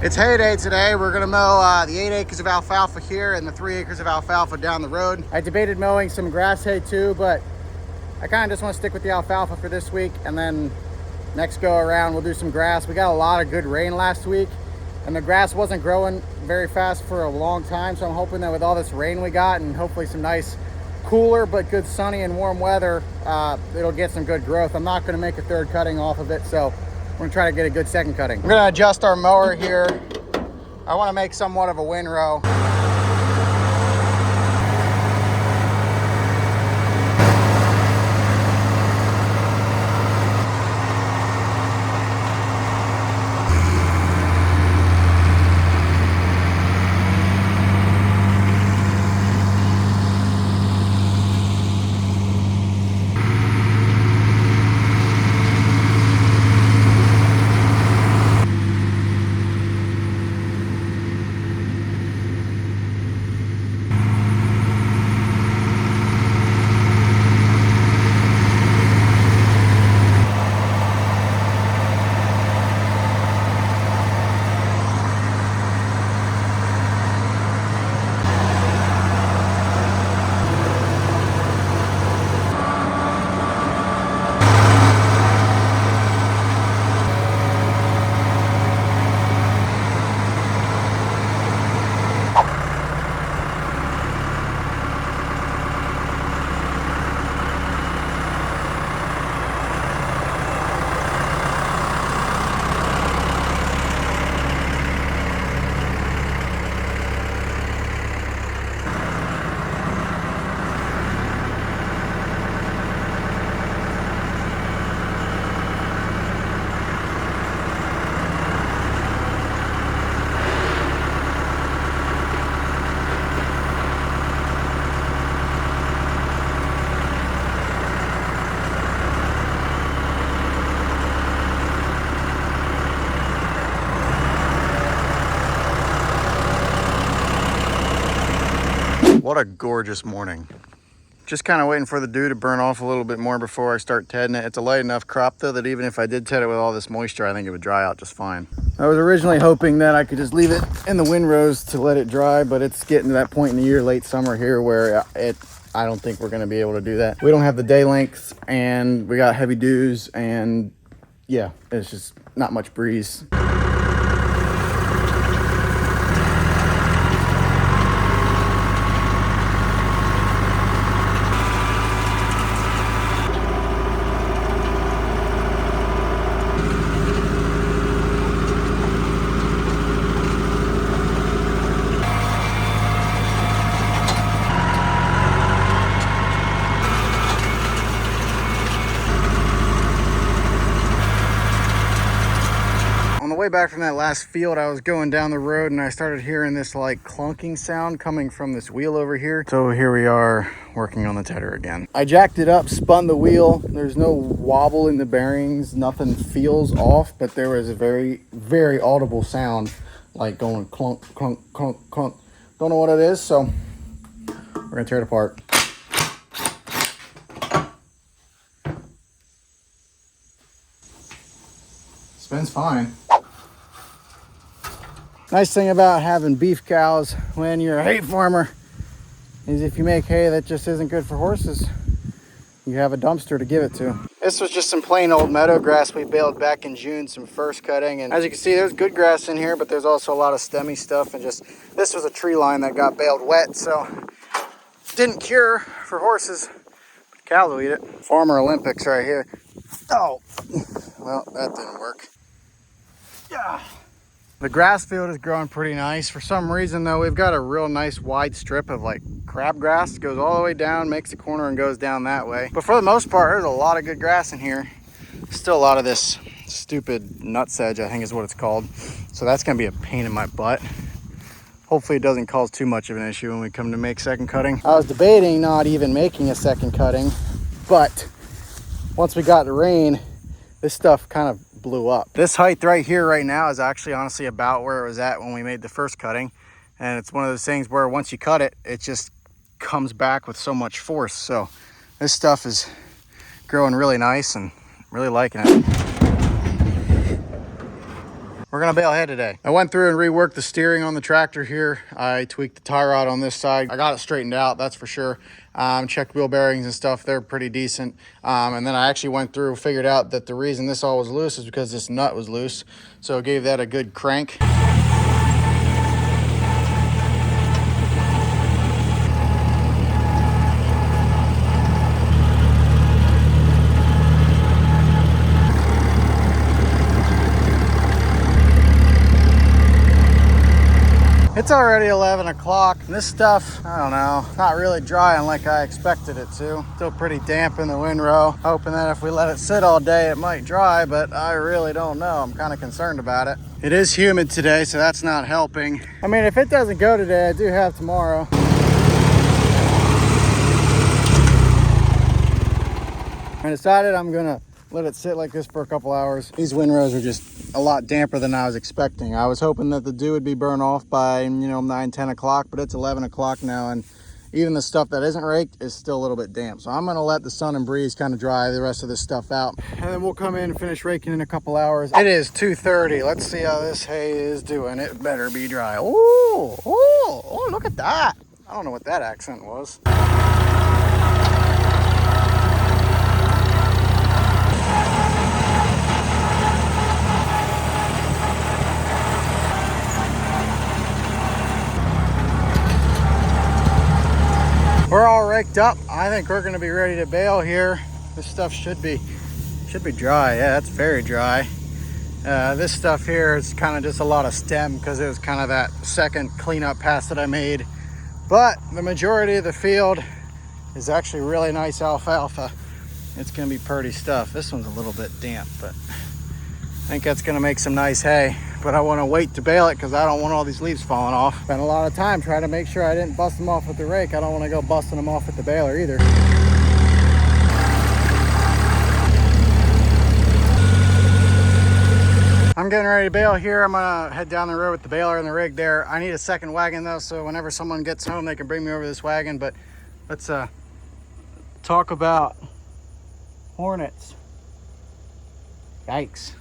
It's hay day today. We're gonna mow the 8 acres of alfalfa here and the 3 acres of alfalfa down the road. I debated mowing some grass hay too, but I kind of just want to stick with the alfalfa for this week, and then next go around we'll do some grass. We got a lot of good rain last week and the grass wasn't growing very fast for a long time, so I'm hoping that with all this rain we got and hopefully some nice cooler but good sunny and warm weather, it'll get some good growth. I'm not going to make a third cutting off of it, so we're gonna try to get a good second cutting. We're gonna adjust our mower here. I want to make somewhat of a windrow. What a gorgeous morning. Just kind of waiting for the dew to burn off a little bit more before I start tedding it. It's a light enough crop though that even if I did ted it with all this moisture, I think it would dry out just fine. I was originally hoping that I could just leave it in the windrows to let it dry, but it's getting to that point in the year, late summer here, where I don't think we're gonna be able to do that. We don't have the day length and we got heavy dews, and yeah, it's just not much breeze. Way back from that last field, I was going down the road and I started hearing this like clunking sound coming from this wheel over here. So here we are working on the Tether again. I jacked it up, spun the wheel. There's no wobble in the bearings, nothing feels off, but there was a very, very audible sound like going clunk, clunk, clunk, clunk. Don't know what it is, so we're gonna tear it apart. Spins fine. Nice thing about having beef cows when you're a hay farmer is if you make hay that just isn't good for horses, you have a dumpster to give it to. This was just some plain old meadow grass we baled back in June, some first cutting. And as you can see, there's good grass in here, but there's also a lot of stemmy stuff. And just, this was a tree line that got baled wet, so didn't cure for horses. But cows will eat it. Farmer Olympics right here. Oh, well, that didn't work. Yeah. The grass field is growing pretty nice. For some reason though, we've got a real nice wide strip of like crabgrass. It goes all the way down, makes a corner and goes down that way. But for the most part, there's a lot of good grass in here. Still a lot of this stupid nutsedge, I think is what it's called. So that's gonna be a pain in my butt. Hopefully it doesn't cause too much of an issue when we come to make second cutting. I was debating not even making a second cutting, but once we got the rain, this stuff kind of blew up. This height right here right now is actually honestly about where it was at when we made the first cutting. And it's one of those things where once you cut it, it just comes back with so much force. So this stuff is growing really nice and really liking it. We're we're gonna bale hay today. I went through and reworked the steering on the tractor here. I tweaked the tie rod on this side. I got it straightened out, that's for sure. Checked wheel bearings and stuff, they're pretty decent. And then I actually went through, figured out that the reason this all was loose is because this nut was loose. So it gave that a good crank. It's already 11 o'clock. This stuff, I don't know, not really drying like I expected it to. Still pretty damp in the windrow. Hoping that if we let it sit all day, it might dry, but I really don't know. I'm kind of concerned about it. It is humid today, so that's not helping. I mean, if it doesn't go today, I do have tomorrow. I decided I'm gonna let it sit like this for a couple hours. These windrows are just a lot damper than I was expecting. I was hoping that the dew would be burned off by, 9, 10 o'clock, but it's 11 o'clock now, and even the stuff that isn't raked is still a little bit damp. So I'm gonna let the sun and breeze kind of dry the rest of this stuff out. And then we'll come in and finish raking in a couple hours. It is 2:30. Let's see how this hay is doing. It better be dry. Oh, look at that. I don't know what that accent was. We're all raked up. I think we're gonna be ready to bale here. This stuff should be dry. Yeah, that's very dry. This stuff here is kind of just a lot of stem because it was kind of that second cleanup pass that I made. But the majority of the field is actually really nice alfalfa. It's gonna be pretty stuff. This one's a little bit damp, but I think that's gonna make some nice hay. But I wanna wait to bale it because I don't want all these leaves falling off. Spent a lot of time trying to make sure I didn't bust them off with the rake. I don't wanna go busting them off with the baler either. I'm getting ready to bale here. I'm gonna head down the road with the baler and the rig there. I need a second wagon though, so whenever someone gets home, they can bring me over this wagon. But let's talk about hornets. Yikes.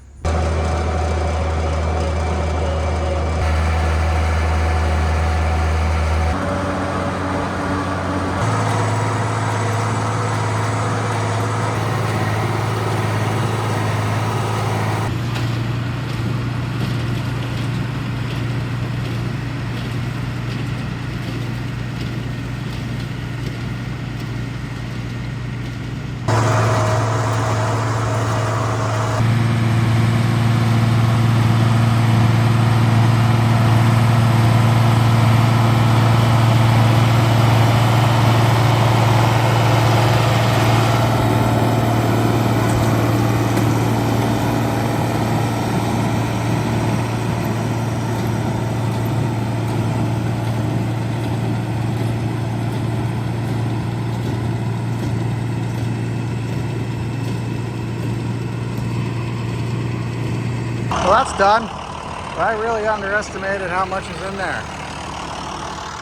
Well, that's done. But I really underestimated how much is in there.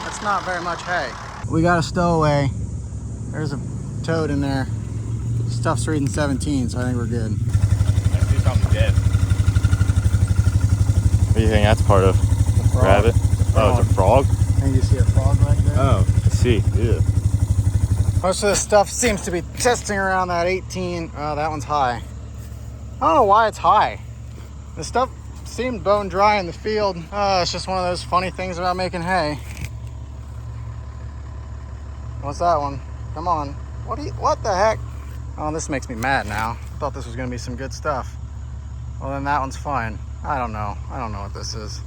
That's not very much hay. We got a stowaway. There's a toad in there. Stuff's reading 17, so I think we're good. Let's do something dead. What do you think that's part of? Rabbit? Oh, it's a frog? I think you see a frog right there. Oh, I see. Yeah. Most of this stuff seems to be testing around that 18. Oh, that one's high. I don't know why it's high. The stuff seemed bone dry in the field. It's just one of those funny things about making hay. What's that one? Come on. What the heck? Oh, this makes me mad now. I thought this was gonna be some good stuff. Well, then that one's fine. I don't know. I don't know what this is.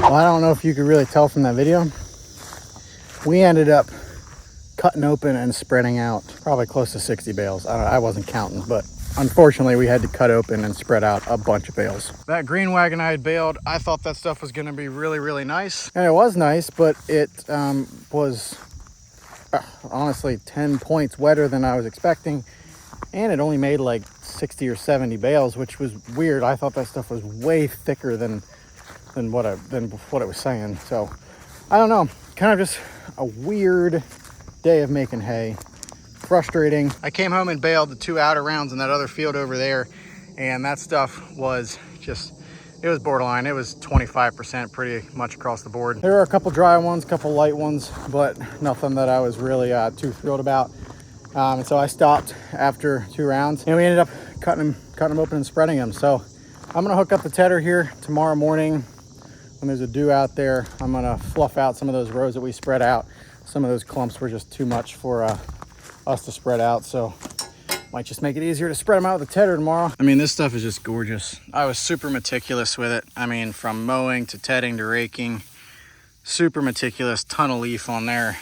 Well, I don't know if you could really tell from that video. We ended up cutting open and spreading out probably close to 60 bales. I wasn't counting, but unfortunately we had to cut open and spread out a bunch of bales. That green wagon I had baled, I thought that stuff was gonna be really, really nice. And it was nice, but it was honestly 10 points wetter than I was expecting. And it only made like 60 or 70 bales, which was weird. I thought that stuff was way thicker than what it was saying. So I don't know, kind of just a weird day of making hay. Frustrating. I came home and baled the 2 outer rounds in that other field over there, and that stuff was just, it was borderline. It was 25% pretty much across the board. There were a couple dry ones, a couple light ones, but nothing that I was really too thrilled about. And so I stopped after 2 rounds, and we ended up cutting them open and spreading them. So I'm gonna hook up the Tether here tomorrow morning when there's a dew out there. I'm gonna fluff out some of those rows that we spread out. Some of those clumps were just too much for us to spread out, so might just make it easier to spread them out with the Tether tomorrow. I mean, this stuff is just gorgeous. I was super meticulous with it. I mean, from mowing to tedding to raking, super meticulous, ton of leaf on there.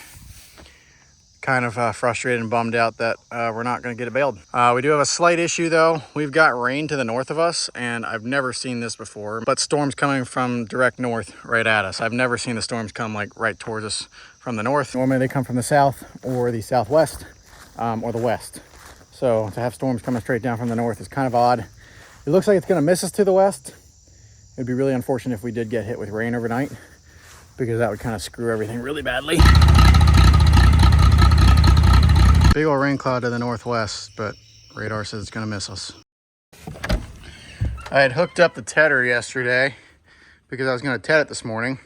Kind of frustrated and bummed out that we're not going to get it baled. We do have a slight issue though. We've got rain to the north of us, and I've never seen this before, but storms coming from direct north right at us. I've never seen the storms come like right towards us from the north. Normally they come from the south or the southwest or the west. So to have storms coming straight down from the north is kind of odd. It looks like it's going to miss us to the west. It'd be really unfortunate if we did get hit with rain overnight, because that would kind of screw everything really badly. Big old rain cloud to the northwest, but radar says it's gonna miss us. I had hooked up the Tether yesterday because I was gonna ted it this morning,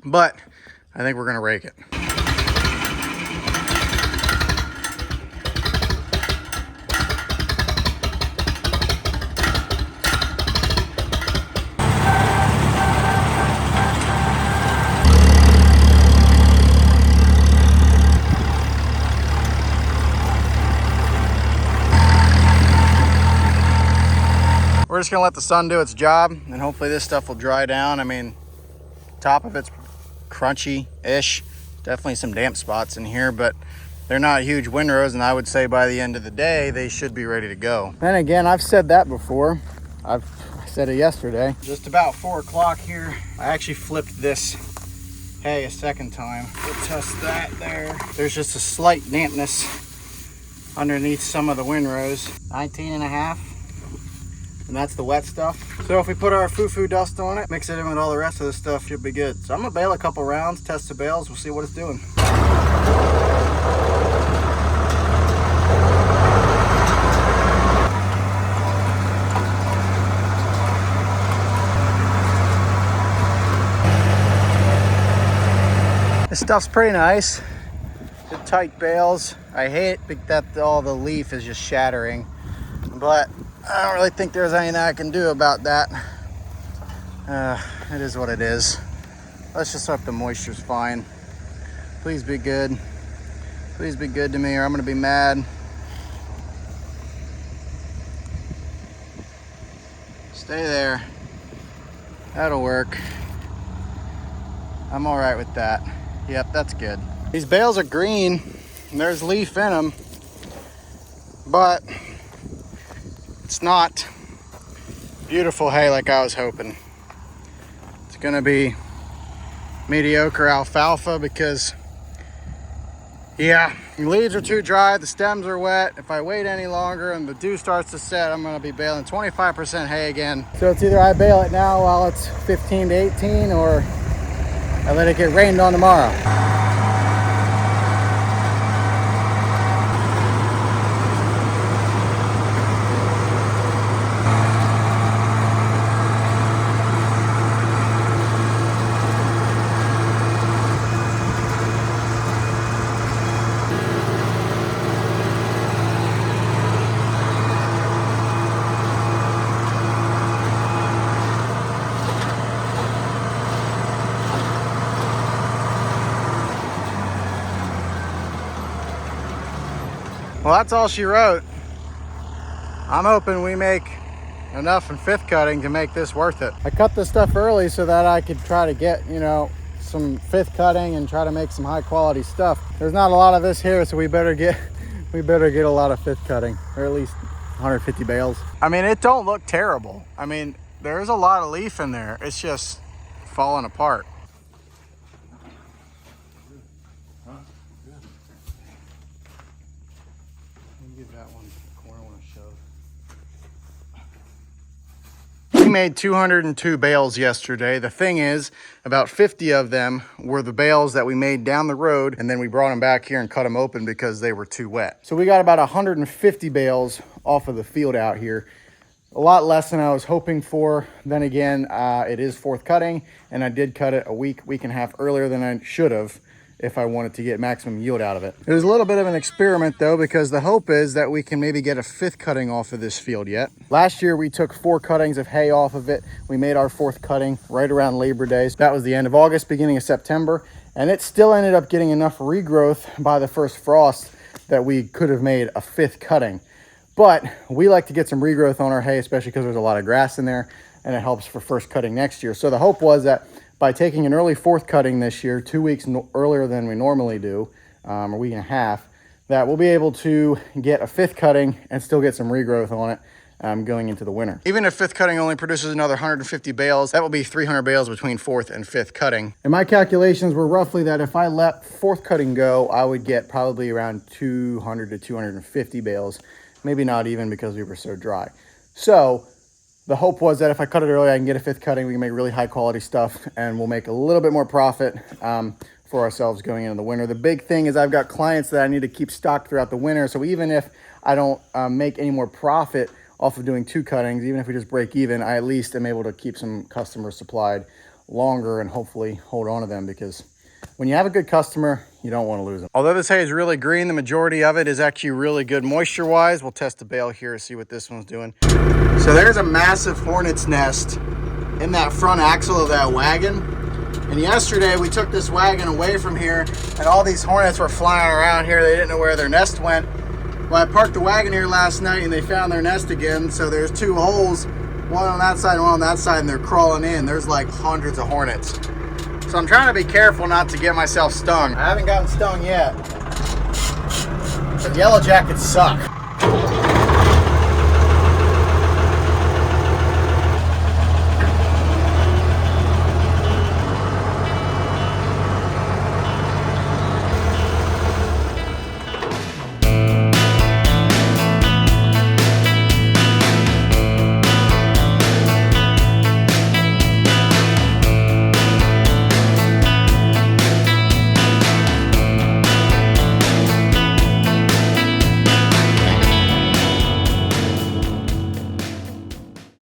but I think we're gonna rake it. We're just gonna let the sun do its job, and hopefully this stuff will dry down. I mean, top of it's crunchy-ish. Definitely some damp spots in here, but they're not huge windrows, and I would say by the end of the day, they should be ready to go. Then again, I've said that before. I said it yesterday. Just about 4 o'clock here. I actually flipped this hay a second time. We'll test that there. There's just a slight dampness underneath some of the windrows. 19.5. And that's the wet stuff. So if we put our foo-foo dust on it, mix it in with all the rest of the stuff, should be good. So I'm gonna bale a couple rounds, test the bales, we'll see what it's doing. This stuff's pretty nice. Good tight bales. I hate that all the leaf is just shattering, but I don't really think there's anything I can do about that. It is what it is. Let's just hope the moisture's fine. Please be good. Please be good to me, or I'm gonna be mad. Stay there. That'll work. I'm all right with that. Yep, that's good. These bales are green, and there's leaf in them, but it's not beautiful hay like I was hoping. It's gonna be mediocre alfalfa because, yeah, the leaves are too dry, the stems are wet. If I wait any longer and the dew starts to set, I'm gonna be baling 25% hay again. So it's either I bale it now while it's 15 to 18, or I let it get rained on tomorrow. Well, that's all she wrote. I'm hoping we make enough in 5th cutting to make this worth it. I cut this stuff early so that I could try to get, you know, some 5th cutting and try to make some high quality stuff. There's not a lot of this here, so we better get a lot of 5th cutting, or at least 150 bales. I mean, it don't look terrible. I mean, there's a lot of leaf in there. It's just falling apart. Give that one, corner one. made 202 bales yesterday. The thing is, about 50 of them were the bales that we made down the road, and then we brought them back here and cut them open because they were too wet. So we got about 150 bales off of the field out here. A lot less than I was hoping for. Then again, it is fourth cutting, and I did cut it a week and a half earlier than I should have if I wanted to get maximum yield out of it. It was a little bit of an experiment though, because the hope is that we can maybe get a fifth cutting off of this field yet. Last year we took 4 cuttings of hay off of it. We made our 4th cutting right around Labor Day. So that was the end of August, beginning of September, and it still ended up getting enough regrowth by the first frost that we could have made a 5th cutting. But we like to get some regrowth on our hay, especially because there's a lot of grass in there, and it helps for first cutting next year. So the hope was that by taking an early 4th cutting this year, 2 weeks earlier than we normally do, a week and a half, that we'll be able to get a 5th cutting and still get some regrowth on it going into the winter. Even if 5th cutting only produces another 150 bales, that will be 300 bales between 4th and 5th cutting. And my calculations were roughly that if I let 4th cutting go, I would get probably around 200 to 250 bales. Maybe not even, because we were so dry. So the hope was that if I cut it early, I can get a 5th cutting, we can make really high quality stuff, and we'll make a little bit more profit for ourselves going into the winter. The big thing is I've got clients that I need to keep stocked throughout the winter. So even if I don't make any more profit off of doing 2 cuttings, even if we just break even, I at least am able to keep some customers supplied longer and hopefully hold on to them, because when you have a good customer, you don't want to lose them. Although this hay is really green, the majority of it is actually really good moisture-wise. We'll test the bale here to see what this one's doing. So there's a massive hornet's nest in that front axle of that wagon. And yesterday we took this wagon away from here, and all these hornets were flying around here. They didn't know where their nest went. Well, I parked the wagon here last night and they found their nest again. So there's 2 holes, one on that side and one on that side, and they're crawling in. There's like hundreds of hornets. So I'm trying to be careful not to get myself stung. I haven't gotten stung yet, but yellow jackets suck.